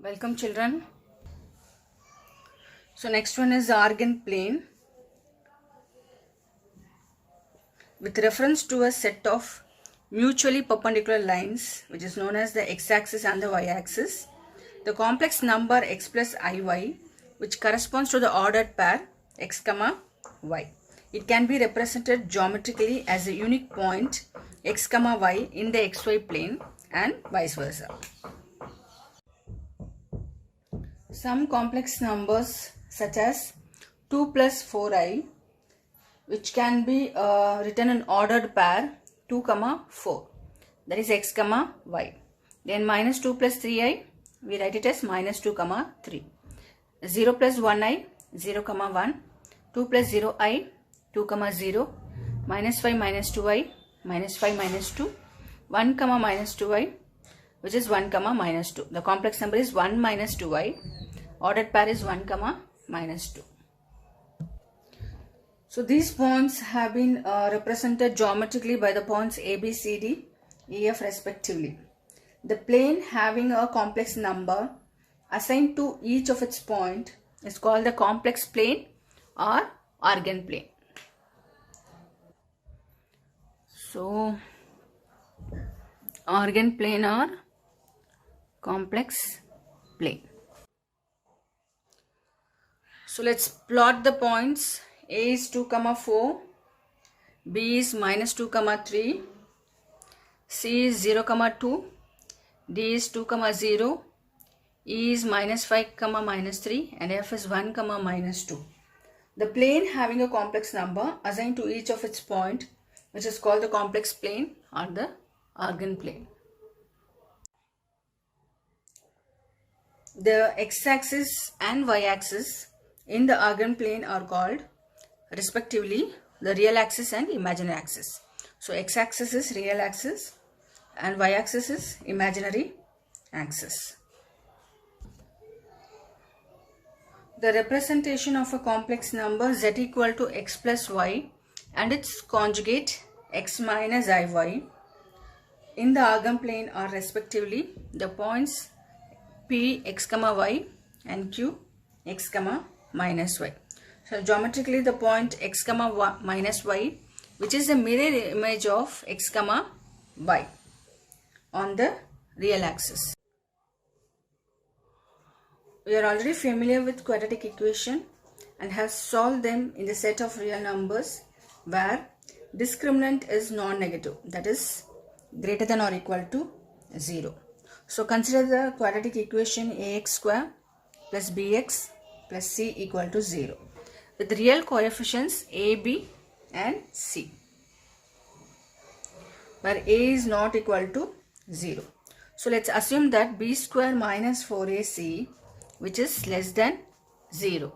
Welcome children. So next one is the Argand plane. With reference to a set of mutually perpendicular lines which is known as the x-axis and the y-axis, the complex number x plus iy which corresponds to the ordered pair x comma y. It can be represented geometrically as a unique point x comma y in the xy plane and vice versa. Some complex numbers such as 2 plus 4i which can be written in ordered pair 2 comma 4, that is x comma y. Then minus 2 plus 3i, we write it as minus 2 comma 3. 0 plus 1i, 0 comma 1. 2 plus 0i, 2 comma 0. Minus 5 minus 2i, minus 5 minus 2. 1 comma minus 2i, which is 1 comma minus 2. The complex number is 1 minus 2i. Ordered pair is 1 comma minus 2. So these points have been represented geometrically by the points A, B, C, D, E, F respectively. The plane having a complex number assigned to each of its point is called the complex plane or Argand plane. So Argand plane or complex plane. So let's plot the points. A is 2 comma 4, B is minus 2 comma 3, C is 0 comma 2, D is 2 comma 0, E is minus 5 comma minus 3 and F is 1 comma minus 2. The plane having a complex number assigned to each of its point, which is called the complex plane or the Argand plane. The x-axis and y-axis in the Argand plane are called respectively the real axis and imaginary axis. So x-axis is real axis and y-axis is imaginary axis. The representation of a complex number z equal to x plus y and its conjugate x minus iy in the Argand plane are respectively the points p x comma y and q x comma minus y. So geometrically the point x comma y minus y, which is the mirror image of x comma y on the real axis. We are already familiar with quadratic equation and have solved them in the set of real numbers where discriminant is non-negative, that is greater than or equal to 0. So consider the quadratic equation ax square plus bx plus c equal to 0 with real coefficients a, b and c, where a is not equal to 0. So let's assume that b square minus 4ac which is less than 0.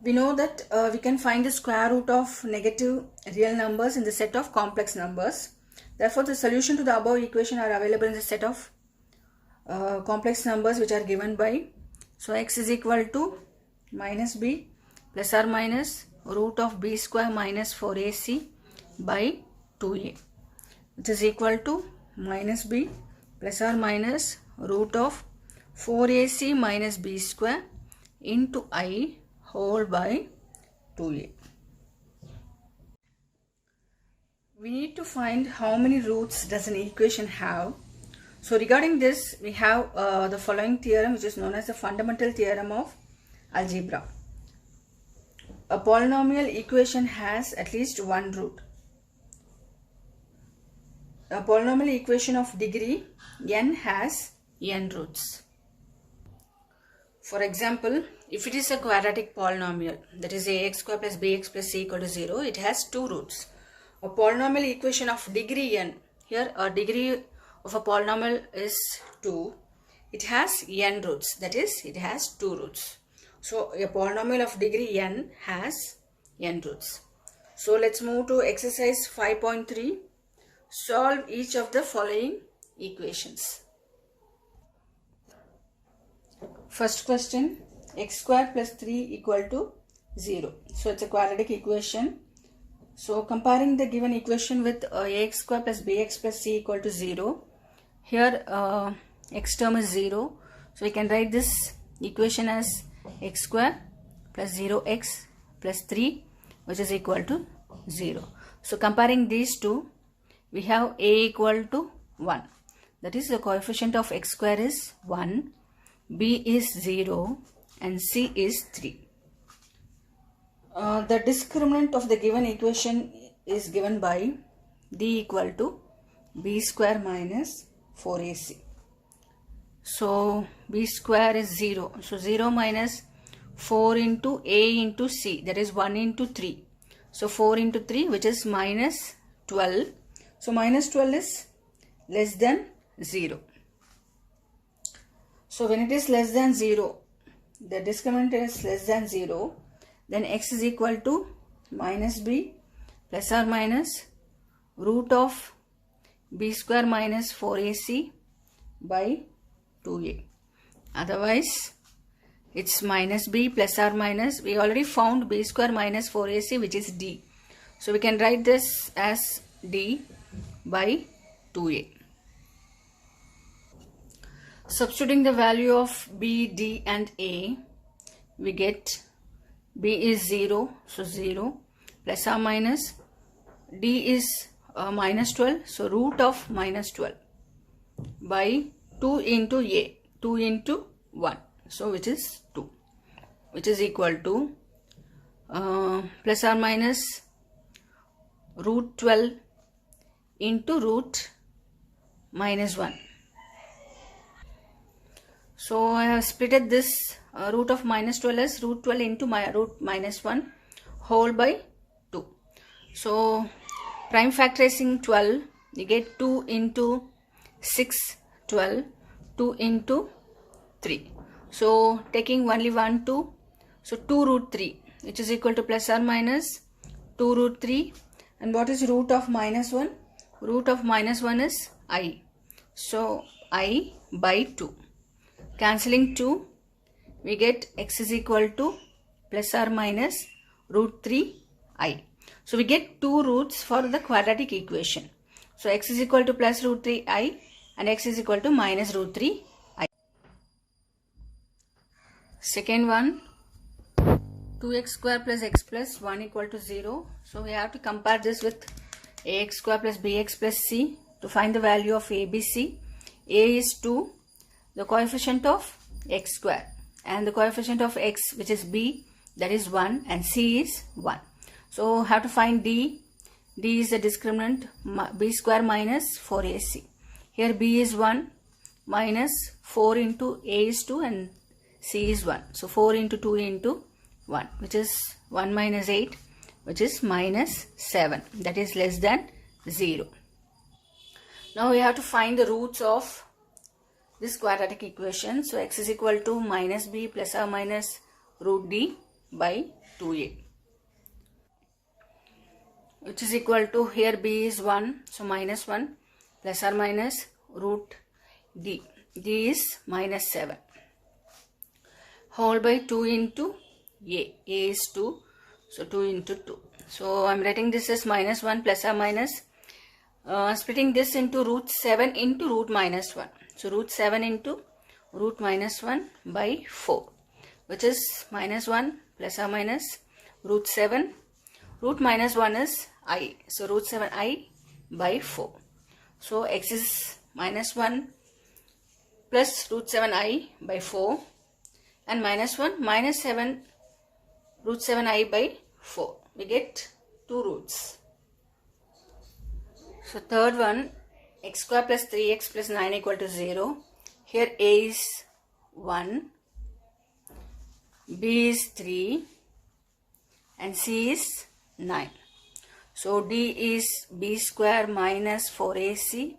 We know that we can find the square root of negative real numbers in the set of complex numbers. Therefore, the solution to the above equation are available in the set of complex numbers which are given by, so x is equal to minus b plus or minus root of b square minus 4ac by 2a, which is equal to minus b plus or minus root of 4ac minus b square into I whole by 2a. We need to find how many roots does an equation have. So regarding this, we have the following theorem which is known as the fundamental theorem of algebra. A polynomial equation has at least one root. A polynomial equation of degree n has n roots. For example, if it is a quadratic polynomial, that is ax square plus bx plus c equal to 0, it has two roots. A polynomial equation of degree n, here a degree of a polynomial is 2, it has n roots, that is it has two roots. So a polynomial of degree n has n roots. So let's move to exercise 5.3. Solve each of the following equations. First question, x square plus 3 equal to 0. So it's a quadratic equation. So comparing the given equation with ax square plus bx plus c equal to 0, here x term is 0. So we can write this equation as x square plus 0x plus 3, which is equal to 0. So comparing these two, we have a equal to 1. That is, the coefficient of x square is 1, b is 0 and c is 3. The discriminant of the given equation is given by d equal to b square minus 4ac. So b square is 0. So 0 minus 4 into a into c, that is 1 into 3. So 4 into 3, which is minus 12. So minus 12 is less than 0. So when it is less than 0, the discriminant is less than 0, then x is equal to minus b plus or minus root of b square minus 4ac by 2a. Otherwise, it's minus b plus or minus, we already found b square minus 4ac, which is d. So we can write this as d by 2a. Substituting the value of b, d and a, we get b is 0, so 0 plus or minus, d is minus 12, so root of minus 12 by 2 into a, 2 into 1, so which is 2, which is equal to plus or minus root 12 into root minus 1. So I have splitted this root of minus 12 as root 12 into my root minus 1 whole by 2. So prime factorizing 12, you get 2 into 6, 12, 2 into 3. So taking only 1, 2, so 2 root 3, which is equal to plus or minus 2 root 3. And what is root of minus 1? Root of minus 1 is I. So I by 2. Cancelling 2, we get x is equal to plus or minus root 3 I. So we get two roots for the quadratic equation. So x is equal to plus root 3 I and x is equal to minus root 3 I. Second one, 2x square plus x plus 1 equal to 0. So we have to compare this with ax square plus bx plus c to find the value of abc. A is 2, the coefficient of x square, and the coefficient of x, which is b, that is 1, and c is 1. So have to find d. D is the discriminant, b square minus 4ac. Here b is 1 minus 4 into a is 2 and c is 1. So 4 into 2 into 1, which is 1 minus 8, which is minus 7, that is less than 0. Now we have to find the roots of this quadratic equation. So x is equal to minus b plus or minus root d by 2a, which is equal to, here b is 1, so minus 1 plus or minus root d. D is minus 7 whole by 2 into a. A is 2, so 2 into 2. So I am writing this as minus 1 plus or minus, splitting this into root 7 into root minus 1. So root 7 into root minus 1 by 4, which is minus 1 plus or minus root 7. Root minus 1 is I. So root 7I by 4. So x is minus 1 plus root 7I by 4 and minus 1 minus 7 root 7I by 4. We get two roots. So third one, x square plus 3x plus 9 equal to 0. Here a is 1, b is 3 and c is 9. So d is b square minus 4ac,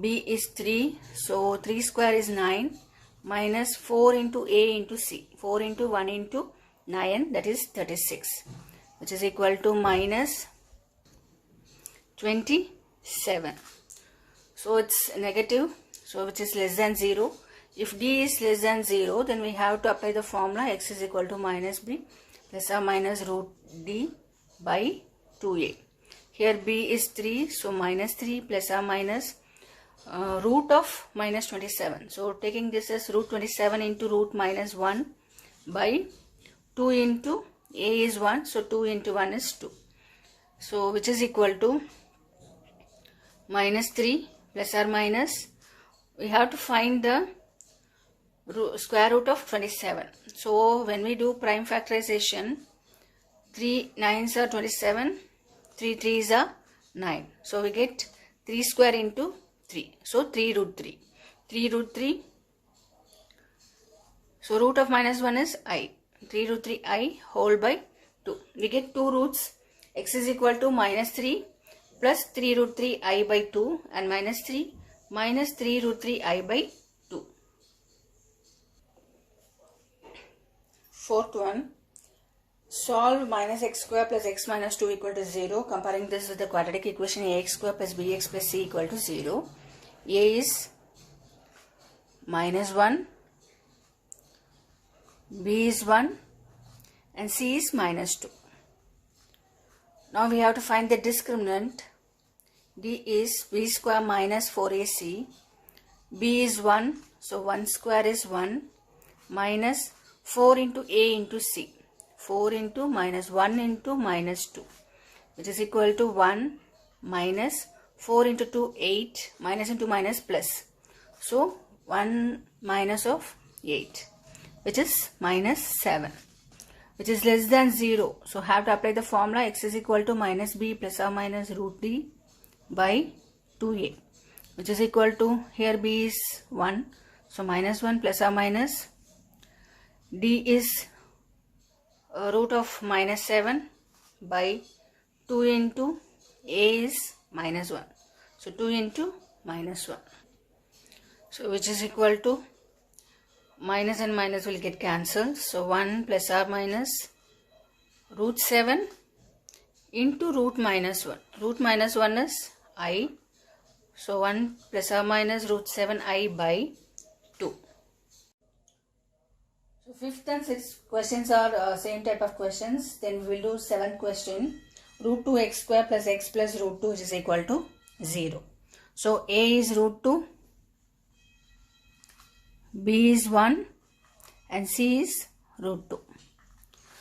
b is 3, so 3 square is 9 minus 4 into a into c, 4 into 1 into 9, that is 36, which is equal to minus 27. So it's negative, so which is less than 0. If d is less than 0, then we have to apply the formula x is equal to minus b plus or minus root d by 2a. Here b is 3, so minus 3 plus or minus root of minus 27. So taking this as root 27 into root minus 1 by 2 into a is 1. So 2 into 1 is 2. So which is equal to minus 3 plus or minus. We have to find the square root of 27. So when we do prime factorization, 3 9s are 27, 3 3s are 9. So we get 3 square into 3. So 3 root 3. 3 root 3. So root of minus 1 is I. 3 root 3 I whole by 2. We get 2 roots. X is equal to minus 3 plus 3 root 3 I by 2 and minus 3 root 3 I by 2. Fourth one. Solve minus x square plus x minus 2 equal to 0. Comparing this with the quadratic equation ax square plus bx plus c equal to 0. A is minus 1, b is 1 and c is minus 2. Now we have to find the discriminant. D is b square minus 4ac. B is 1. So 1 square is 1 minus 4 into a into c. 4 into minus 1 into minus 2, which is equal to 1 minus 4 into 2, 8, minus into minus plus. So 1 minus of 8, which is minus 7, which is less than 0. So have to apply the formula x is equal to minus b plus or minus root d by 2a, which is equal to, here b is 1. So minus 1 plus or minus d is root of minus 7 by 2 into a is minus 1. So 2 into minus 1. So which is equal to, minus and minus will get cancelled. So 1 plus or minus root 7 into root minus 1. Root minus 1 is I. So 1 plus or minus root 7 I by 2. So fifth and sixth questions are same type of questions. Then we will do seventh question. Root 2 x square plus x plus root 2 which is equal to 0. So a is root 2, b is 1 and c is root 2.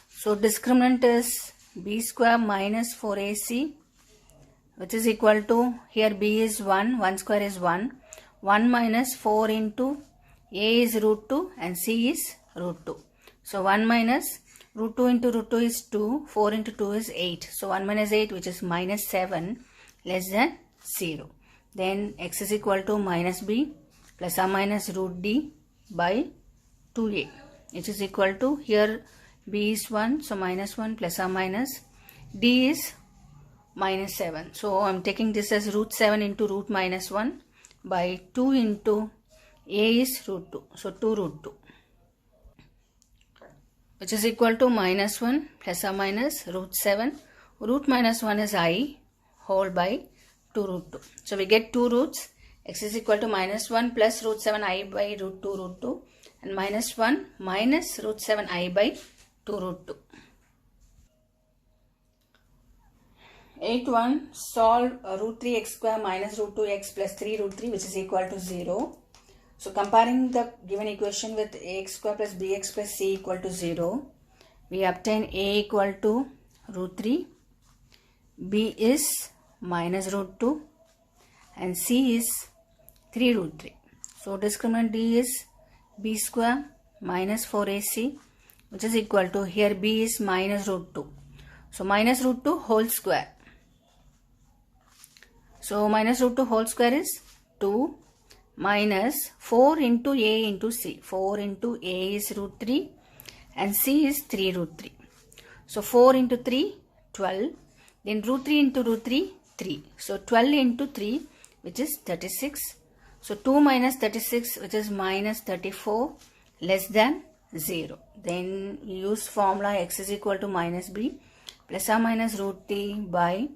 So discriminant is b square minus 4ac, which is equal to, here b is 1, 1 square is 1, 1 minus 4 into a is root 2 and c is root 2. So 1 minus root 2 into root 2 is 2, 4 into 2 is 8. So 1 minus 8, which is minus 7, less than 0. Then x is equal to minus b plus or minus root d by 2a, which is equal to, here b is 1, so minus 1 plus or minus d is minus 7. So I am taking this as root 7 into root minus 1 by 2 into a is root 2. So 2 root 2, which is equal to minus 1 plus or minus root 7. Root minus 1 is I whole by 2 root 2. So we get 2 roots. X is equal to minus 1 plus root 7 I by root 2 and minus 1 minus root 7 I by 2 root 2. 8th one, solve root 3 x square minus root 2 x plus 3 root 3 which is equal to 0. So comparing the given equation with ax square plus bx plus c equal to 0, we obtain a equal to root 3, b is minus root 2 and c is 3 root 3. So discriminant d is b square minus 4ac, which is equal to, here b is minus root 2. So minus root 2 whole square. So minus root 2 whole square is 2 minus 4 into a into c. 4 into a is root 3 and c is 3 root 3. So 4 into 3, 12. Then root 3 into root 3, 3. So 12 into 3, which is 36. So 2 minus 36, which is minus 34, less than 0. Then use formula x is equal to minus b plus or minus root t by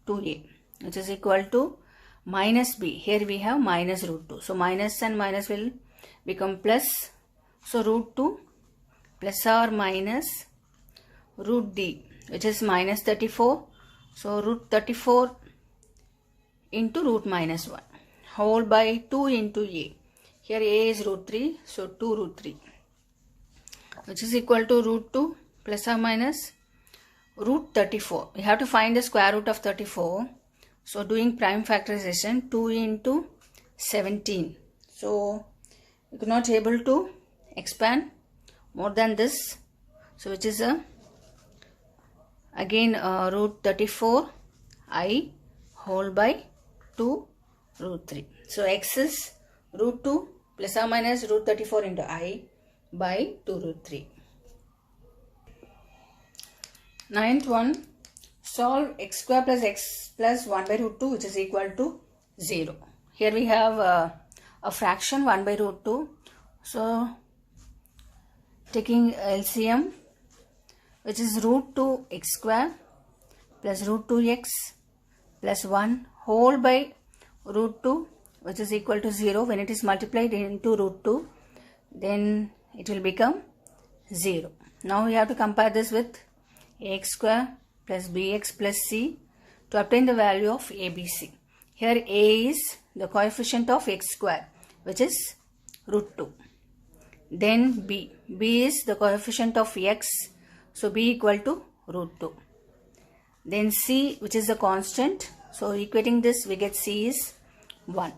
2a, which is equal to minus b. Here we have minus root 2. So minus and minus will become plus. So root 2 plus or minus root d, which is minus 34. So root 34 into root minus 1 whole by 2 into a. Here a is root 3, so 2 root 3, which is equal to root 2 plus or minus root 34. We have to find the square root of 34. So doing prime factorization, 2 into 17. So you could not able to expand more than this. So which is again root 34 I whole by 2 root 3. So x is root 2 plus or minus root 34 into I by 2 root 3. Ninth one, solve x square plus x plus 1 by root 2 which is equal to 0. Here we have a fraction 1 by root 2. So taking LCM, which is root 2 x square plus root 2x plus 1 whole by root 2 which is equal to 0. When it is multiplied into root 2, then it will become 0. Now we have to compare this with ax square plus bx plus c to obtain the value of ABC. Here a is the coefficient of x square, which is root 2. Then b is the coefficient of x, so b equal to root 2. Then c, which is the constant, so equating this we get c is 1.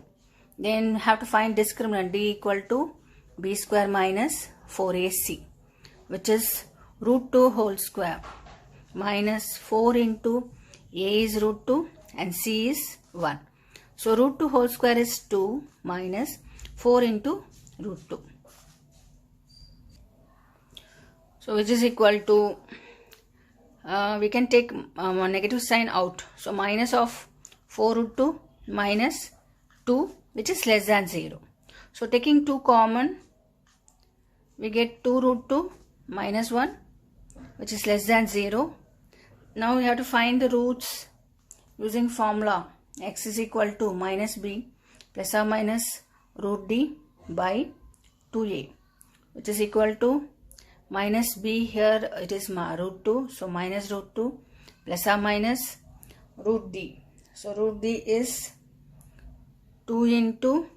Then have to find discriminant, d equal to b square minus 4ac, which is root 2 whole square minus 4 into a is root 2 and c is 1. So root 2 whole square is 2 minus 4 into root 2. So which is equal to, we can take one negative sign out. So minus of 4 root 2 minus 2 which is less than 0. So taking 2 common, we get 2 root 2 minus 1 which is less than 0. Now we have to find the roots using formula x is equal to minus b plus or minus root d by 2a, which is equal to minus b, here it is root 2, so minus root 2 plus or minus root d. So root d is 2 into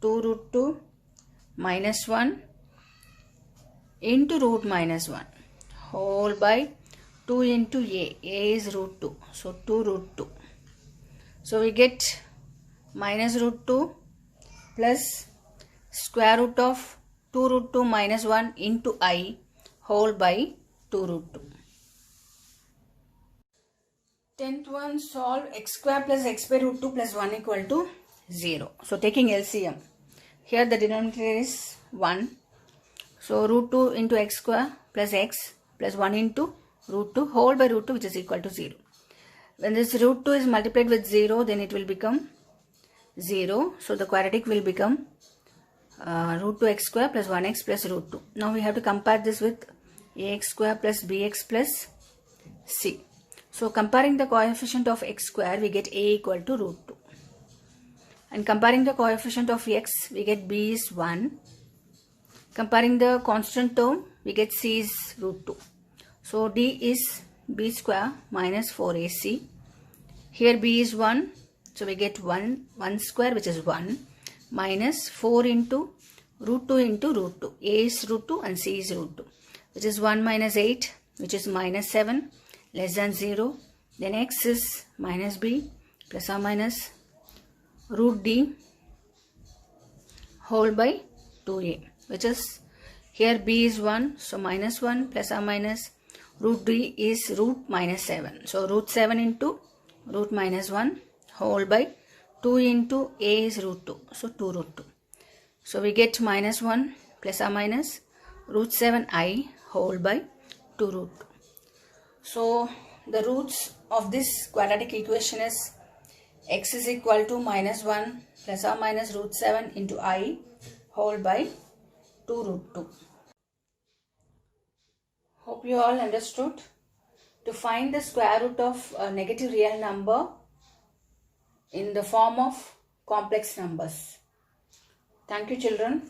2 root 2 minus 1 into root minus 1 whole by 2 into a is root 2, so 2 root 2. So we get minus root 2 plus square root of 2 root 2 minus 1 into I whole by 2 root 2. 10th one, solve x square plus x by root 2 plus 1 equal to 0. So taking LCM, here the denominator is 1. So root 2 into x square plus x plus 1 into root 2 whole by root 2 which is equal to 0. When this root 2 is multiplied with 0, then it will become 0. So the quadratic will become root 2 x square plus 1x plus root 2. Now we have to compare this with ax square plus bx plus c. So comparing the coefficient of x square, we get a equal to root 2. And comparing the coefficient of x, we get b is 1. Comparing the constant term, we get c is root 2. So d is b square minus 4ac. Here b is 1. So we get 1 square which is 1 minus 4 into root 2 into root 2. A is root 2 and c is root 2, which is 1 minus 8 which is minus 7 less than 0. Then x is minus b plus or minus root d whole by 2a, which is here b is 1, so minus 1 plus or minus root d is root minus 7. So root 7 into root minus 1 whole by 2 into a is root 2, so 2 root 2. So we get minus 1 plus or minus root 7I whole by 2 root 2. So the roots of this quadratic equation is x is equal to minus 1 plus or minus root 7 into I whole by 2 root 2. Hope you all understood. To find the square root of a negative real number in the form of complex numbers. Thank you, children.